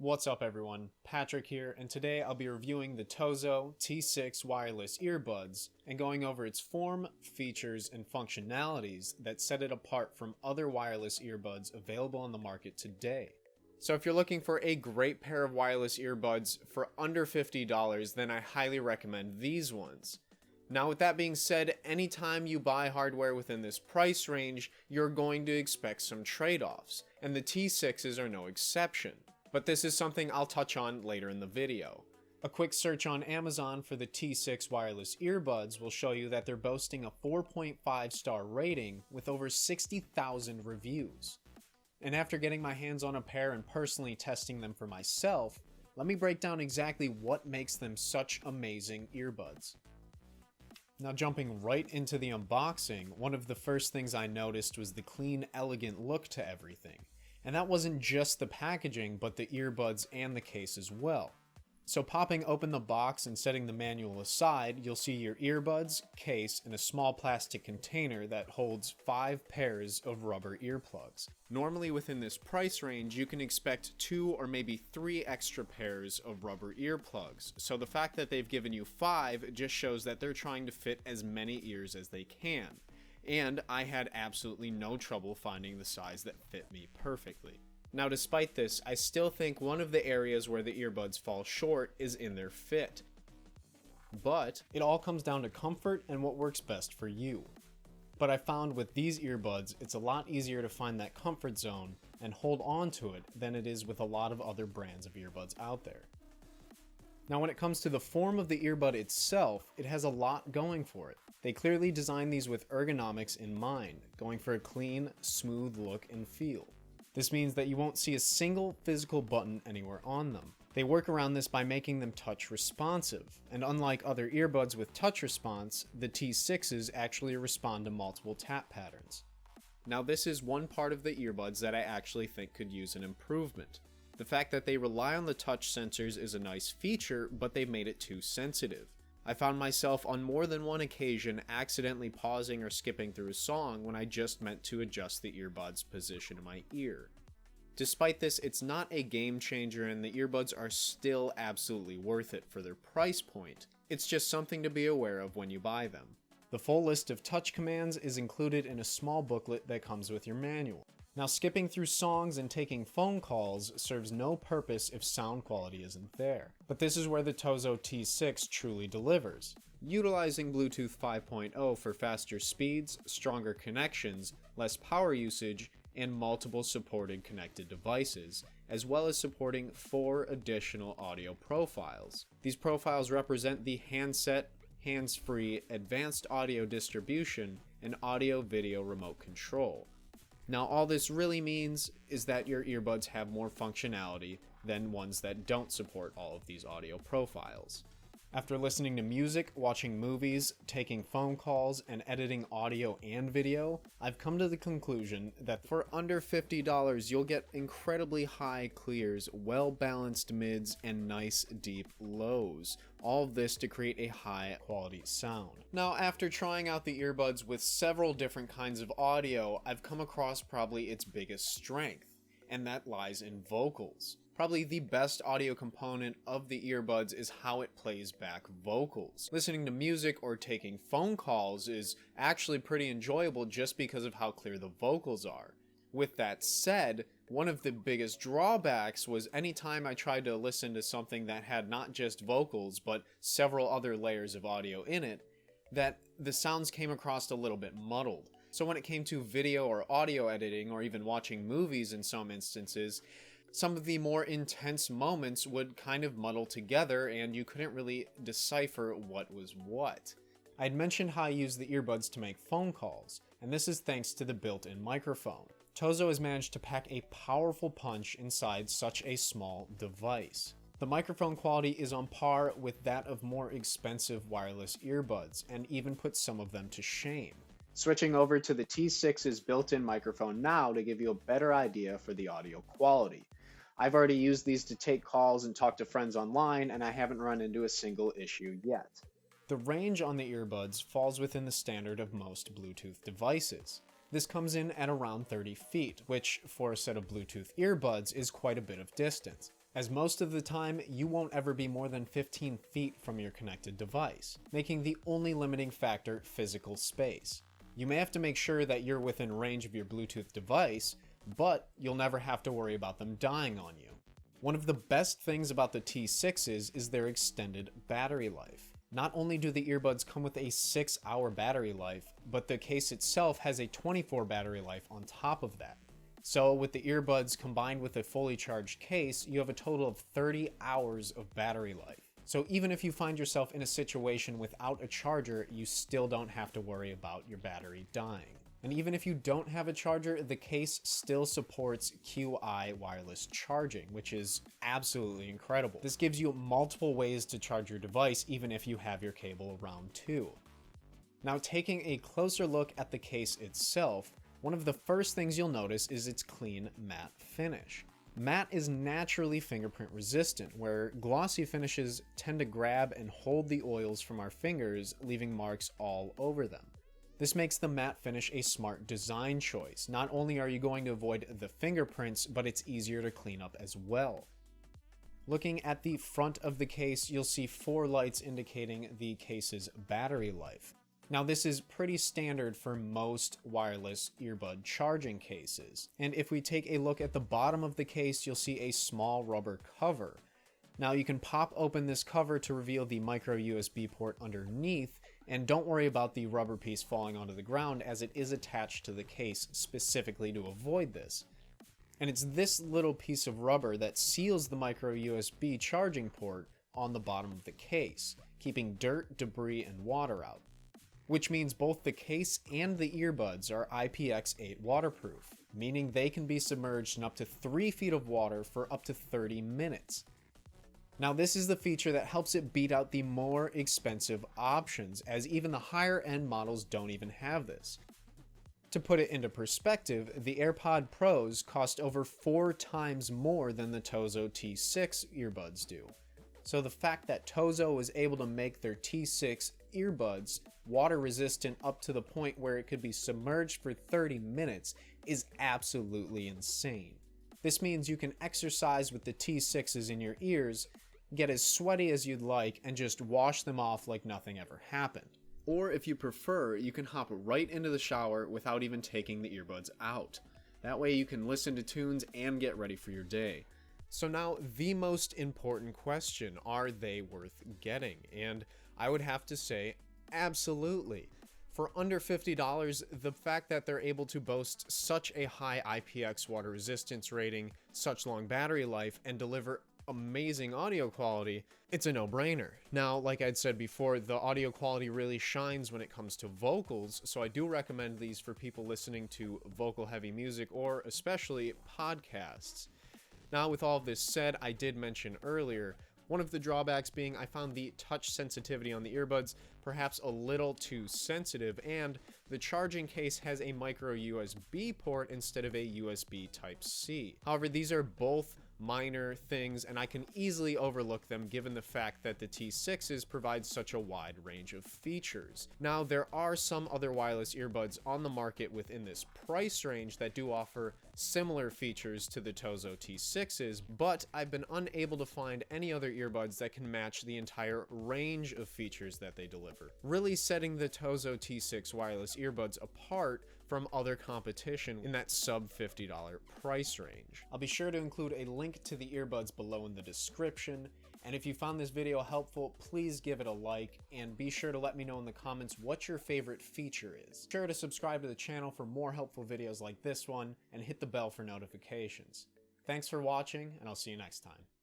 What's up everyone, Patrick here, and today I'll be reviewing the Tozo T6 wireless earbuds and going over its form, features, and functionalities that set it apart from other wireless earbuds available on the market today. So if you're looking for a great pair of wireless earbuds for under $50, then I highly recommend these ones. Now with that being said, anytime you buy hardware within this price range, you're going to expect some trade-offs, and the T6s are no exception. But this is something I'll touch on later in the video. A quick search on Amazon for the T6 wireless earbuds will show you that they're boasting a 4.5 star rating with over 60,000 reviews. And after getting my hands on a pair and personally testing them for myself, let me break down exactly what makes them such amazing earbuds. Now jumping right into the unboxing, one of the first things I noticed was the clean, elegant look to everything. And that wasn't just the packaging, but the earbuds and the case as well. So popping open the box and setting the manual aside, you'll see your earbuds, case, and a small plastic container that holds 5 pairs of rubber earplugs. Normally within this price range, you can expect 2 or maybe 3 extra pairs of rubber earplugs. So the fact that they've given you 5 just shows that they're trying to fit as many ears as they can. And I had absolutely no trouble finding the size that fit me perfectly. Now despite this, I still think one of the areas where the earbuds fall short is in their fit. But it all comes down to comfort and what works best for you. But I found with these earbuds, it's a lot easier to find that comfort zone and hold on to it than it is with a lot of other brands of earbuds out there. Now when it comes to the form of the earbud itself, it has a lot going for it. They clearly designed these with ergonomics in mind, going for a clean, smooth look and feel. This means that you won't see a single physical button anywhere on them. They work around this by making them touch responsive, and unlike other earbuds with touch response, the T6s actually respond to multiple tap patterns. Now this is one part of the earbuds that I actually think could use an improvement. The fact that they rely on the touch sensors is a nice feature, but they've made it too sensitive. I found myself on more than one occasion accidentally pausing or skipping through a song when I just meant to adjust the earbud's position in my ear. Despite this, it's not a game changer and the earbuds are still absolutely worth it for their price point. It's just something to be aware of when you buy them. The full list of touch commands is included in a small booklet that comes with your manual. Now skipping through songs and taking phone calls serves no purpose if sound quality isn't there. But this is where the Tozo T6 truly delivers. Utilizing Bluetooth 5.0 for faster speeds, stronger connections, less power usage, and multiple supported connected devices, as well as supporting 4 additional audio profiles. These profiles represent the handset, hands-free, advanced audio distribution, and audio-video remote control. Now all this really means is that your earbuds have more functionality than ones that don't support all of these audio profiles. After listening to music, watching movies, taking phone calls, and editing audio and video, I've come to the conclusion that for under $50 you'll get incredibly high clears, well-balanced mids, and nice deep lows. All of this to create a high quality sound. Now after trying out the earbuds with several different kinds of audio, I've come across probably its biggest strength, and that lies in vocals. Probably the best audio component of the earbuds is how it plays back vocals. Listening to music or taking phone calls is actually pretty enjoyable just because of how clear the vocals are. With that said, one of the biggest drawbacks was anytime I tried to listen to something that had not just vocals but several other layers of audio in it, that the sounds came across a little bit muddled. So when it came to video or audio editing or even watching movies in some instances, some of the more intense moments would kind of muddle together and you couldn't really decipher what was what. I'd mentioned how I use the earbuds to make phone calls, and this is thanks to the built-in microphone. Tozo has managed to pack a powerful punch inside such a small device. The microphone quality is on par with that of more expensive wireless earbuds, and even puts some of them to shame. Switching over to the T6's built-in microphone now to give you a better idea for the audio quality. I've already used these to take calls and talk to friends online, and I haven't run into a single issue yet. The range on the earbuds falls within the standard of most Bluetooth devices. This comes in at around 30 feet, which for a set of Bluetooth earbuds is quite a bit of distance. as most of the time you won't ever be more than 15 feet from your connected device, making the only limiting factor physical space. You may have to make sure that you're within range of your Bluetooth device, but you'll never have to worry about them dying on you. One of the best things about the T6s is their extended battery life. Not only do the earbuds come with a 6-hour battery life, but the case itself has a 24 battery life on top of that. So with the earbuds combined with a fully charged case, you have a total of 30 hours of battery life. So even if you find yourself in a situation without a charger, you still don't have to worry about your battery dying. And even if you don't have a charger, the case still supports Qi wireless charging, which is absolutely incredible. This gives you multiple ways to charge your device, even if you have your cable around too. Now, taking a closer look at the case itself, one of the first things you'll notice is its clean matte finish. Matte is naturally fingerprint resistant, where glossy finishes tend to grab and hold the oils from our fingers, leaving marks all over them. This makes the matte finish a smart design choice. Not only are you going to avoid the fingerprints, but it's easier to clean up as well. Looking at the front of the case, you'll see 4 lights indicating the case's battery life. Now, this is pretty standard for most wireless earbud charging cases. And if we take a look at the bottom of the case, you'll see a small rubber cover. Now, you can pop open this cover to reveal the micro USB port underneath, and don't worry about the rubber piece falling onto the ground, as it is attached to the case specifically to avoid this. And it's this little piece of rubber that seals the micro USB charging port on the bottom of the case, keeping dirt, debris, and water out. Which means both the case and the earbuds are IPX8 waterproof, meaning they can be submerged in up to 3 feet of water for up to 30 minutes. Now, this is the feature that helps it beat out the more expensive options, as even the higher end models don't even have this. To put it into perspective, the AirPod Pros cost over 4 times more than the Tozo T6 earbuds do. So the fact that Tozo was able to make their T6 earbuds water resistant up to the point where it could be submerged for 30 minutes is absolutely insane. This means you can exercise with the T6s in your ears, get as sweaty as you'd like, and just wash them off like nothing ever happened. Or if you prefer, you can hop right into the shower without even taking the earbuds out. That way you can listen to tunes and get ready for your day. So now, the most important question, are they worth getting? And I would have to say, absolutely. For under $50, the fact that they're able to boast such a high IPX water resistance rating, such long battery life, and deliver amazing audio quality, it's a no-brainer. Now, like I'd said before, the audio quality really shines when it comes to vocals, so I do recommend these for people listening to vocal-heavy music or especially podcasts. Now, with all of this said, I did mention earlier, one of the drawbacks being I found the touch sensitivity on the earbuds perhaps a little too sensitive, and the charging case has a micro USB port instead of a USB Type-C. However, these are both minor things, and I can easily overlook them given the fact that the T6s provide such a wide range of features. Now, there are some other wireless earbuds on the market within this price range that do offer similar features to the Tozo T6s, but I've been unable to find any other earbuds that can match the entire range of features that they deliver, really setting the Tozo T6 wireless earbuds apart from other competition in that sub $50 price range. I'll be sure to include a link to the earbuds below in the description, and if you found this video helpful, please give it a like, and be sure to let me know in the comments what your favorite feature is. Be sure to subscribe to the channel for more helpful videos like this one, and hit the bell for notifications. Thanks for watching, and I'll see you next time.